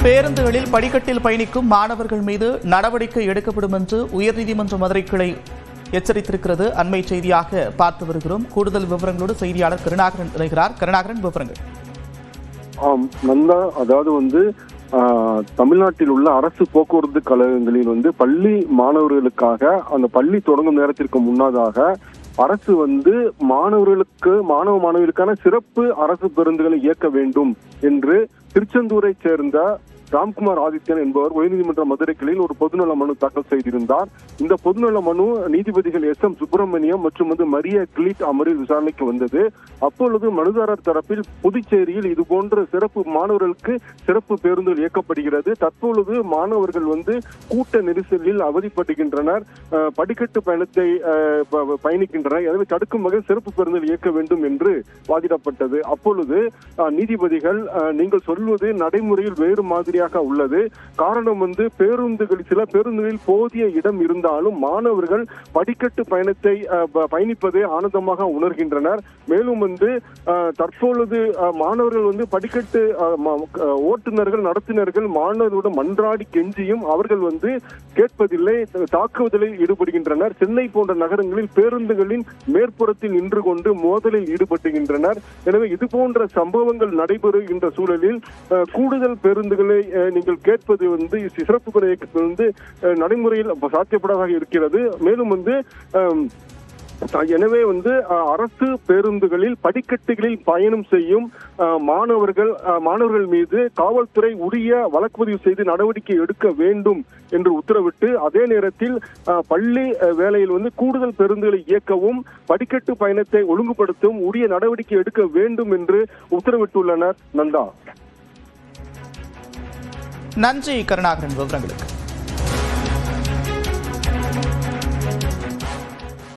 பேருந்துகளில் படிக்கட்டில் பயணிக்கும் மாணவர்கள் மீது நடவடிக்கை எடுக்கப்படும் என்று உயர்நீதிமன்ற மதுரை கிளை எச்சரித்திருக்கிறது. அண்மை செய்தியாக பார்த்து வருகிறோம். கூடுதல் விவரங்களோடு செய்தியாளர் கருணாகரன் இணைகிறார். கருணாகரன், விவரங்கள். நந்தா, அதாவது தமிழ்நாட்டில் உள்ள அரசு போக்குவரத்து கழகங்களில் பள்ளி மாணவர்களுக்காக அந்த பள்ளி தொடங்கும் நேரத்திற்கு முன்னதாக அரசு மாணவர்களுக்கான சிறப்பு அரசு பேருந்துகளை இயக்க வேண்டும் என்று திருச்செந்தூரை சேர்ந்த ராம்குமார் ஆதித்யன் என்பவர் உயர்நீதிமன்ற மதுரை கிளையில் ஒரு பொதுநல மனு தாக்கல் செய்திருந்தார். இந்த பொதுநல மனு நீதிபதிகள் SM சுப்பிரமணியம் மற்றும் மரிய கிளீட் அமர்வில் விசாரணைக்கு வந்தது. அப்பொழுது மனுதாரர் தரப்பில் புதுச்சேரியில் இதுபோன்ற மாணவர்களுக்கு சிறப்பு பேருந்துகள் இயக்கப்படுகிறது. தற்பொழுது மாணவர்கள் கூட்ட நெரிசலில் அவதிப்படுகின்றனர், படிக்கட்டு பயணத்தை பயணிக்கின்றனர். எனவே தடுக்கும் வகையில் சிறப்பு பேருந்துகள் இயக்க வேண்டும் என்று வாதிடப்பட்டது. அப்பொழுது நீதிபதிகள், நீங்கள் சொல்வது நடைமுறையில் வேறு மாதிரி உள்ளது. காரணம் சில பேருந்துகளில் போதிய இடம் இருந்தாலும் மாணவர்கள் படிக்கட்டு பயணத்தை பயணிப்பதை ஆனந்தமாக உணர்கின்றனர். மேலும் தற்பொழுது மாணவர்கள் படிக்கட்டு ஓட்டுநர்கள் நடத்துனர்கள் மாணவர்களுடன் மன்றாடி கெஞ்சியும் அவர்கள் கேட்பதில்லை, தாக்குதலில் ஈடுபடுகின்றனர். சென்னை போன்ற நகரங்களில் பேருந்துகளின் மேற்புறத்தில் நின்று கொண்டு மோதலில் ஈடுபடுகின்றனர். எனவே இது போன்ற சம்பவங்கள் நடைபெறுகின்ற சூழலில் கூடுதல் பேருந்துகளை நீங்கள் கேட்பது சிறப்பு குறைப்பு நடைமுறையில் சாத்தியப்படாத இருக்கிறது. மேலும் எனவே அரசு பேருந்துகளில் படிக்கட்டுகளில் பயணம் செய்யும் மாணவர்கள் மீது காவல்துறை உரிய வழக்கு பதிவு செய்து நடவடிக்கை எடுக்க வேண்டும் என்று உத்தரவிட்டு, அதே நேரத்தில் பள்ளி வேளையில் கூடுதல் பேருந்துகளை இயக்கவும் படிக்கட்டு பயணத்தை ஒழுங்குபடுத்தவும் உரிய நடவடிக்கை எடுக்க வேண்டும் என்று உத்தரவிட்டுள்ளனர். நந்தா, நன்றி கருணாகரன் விவரங்களுக்கு.